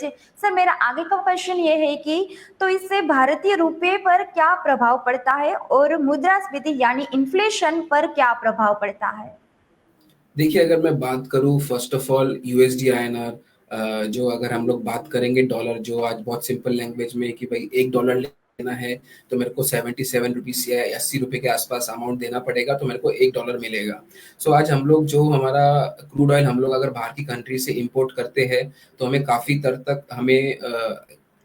थे। सर मेरा आगे का क्वेश्चन ये है कि तो इससे भारतीय रुपये पर क्या प्रभाव पड़ता है और मुद्रास्फीति यानी इन्फ्लेशन पर क्या प्रभाव पड़ता है? देखिए, अगर मैं बात करूँ first of all USD INR, जो अगर हम लोग बात करेंगे डॉलर, जो आज बहुत सिंपल लैंग्वेज में कि भाई $1 लेना है तो मेरे को 77 रुपीज या 80 रुपए के आसपास अमाउंट देना पड़ेगा तो मेरे को $1 मिलेगा। सो आज हम लोग जो हमारा क्रूड ऑयल हम लोग अगर बाहर की कंट्री से इंपोर्ट करते हैं तो हमें काफी दर तक हमें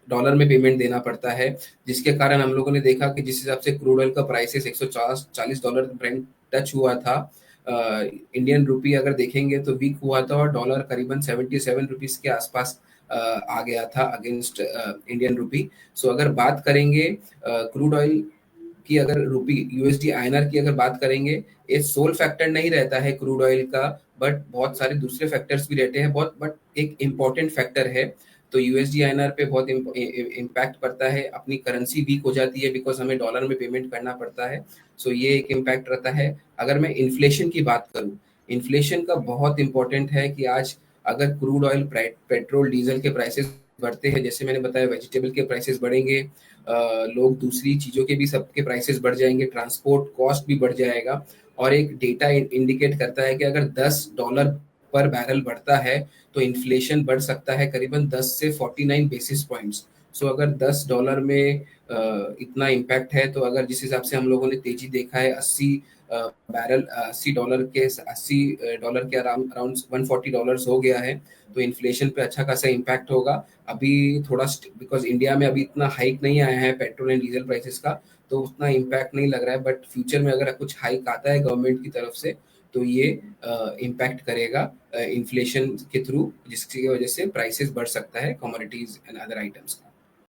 डॉलर में पेमेंट देना पड़ता है, जिसके कारण हम लोगों ने देखा कि जिस हिसाब से क्रूड ऑयल का प्राइसेस $140 ब्रेंट टच हुआ था, इंडियन रुपी अगर देखेंगे तो वीक हुआ था और डॉलर करीबन 77 रुपीज के आसपास आ गया था अगेंस्ट इंडियन रुपी। सो अगर बात करेंगे क्रूड ऑयल की, अगर रुपी यूएसडी आईएनआर की अगर बात करेंगे, ये सोल फैक्टर नहीं रहता है क्रूड ऑयल का, बट बहुत सारे दूसरे फैक्टर्स भी रहते हैं बहुत, बट एक इम्पॉर्टेंट फैक्टर है। तो यूएसडी आईएनआर पे बहुत इम्पैक्ट पड़ता है, अपनी करेंसी वीक हो जाती है बिकॉज हमें डॉलर में पेमेंट करना पड़ता है। सो ये एक इम्पैक्ट रहता है। अगर मैं इन्फ्लेशन की बात करूं, इन्फ्लेशन का बहुत इंपॉर्टेंट है कि आज अगर क्रूड ऑयल, पेट्रोल, डीजल के प्राइसेस बढ़ते हैं, जैसे मैंने बताया वेजिटेबल के प्राइसेस बढ़ेंगे, लोग दूसरी चीज़ों के भी सबके प्राइसेस बढ़ जाएंगे, ट्रांसपोर्ट कॉस्ट भी बढ़ जाएगा। और एक डेटा इंडिकेट करता है कि अगर $10 पर बैरल बढ़ता है तो इन्फ्लेशन बढ़ सकता है करीबन 10 से 49 बेसिस पॉइंट्स। सो अगर $10 में इतना इम्पैक्ट है, तो अगर जिस हिसाब से हम लोगों ने तेजी देखा है, 80 डॉलर के अराउंड $140 हो गया है, तो इन्फ्लेशन पे अच्छा खासा इम्पैक्ट होगा। अभी थोड़ा, बिकॉज इंडिया में अभी इतना हाइक नहीं आया है पेट्रोल एंड डीजल प्राइसेस का, तो उतना इम्पैक्ट नहीं लग रहा है, बट फ्यूचर में अगर कुछ हाइक आता है गवर्नमेंट की तरफ से तो ये इम्पैक्ट करेगा इन्फ्लेशन के थ्रू, जिसकी वजह से प्राइसेस बढ़ सकता है कमोडिटीज एंड अदर आइटम्स का।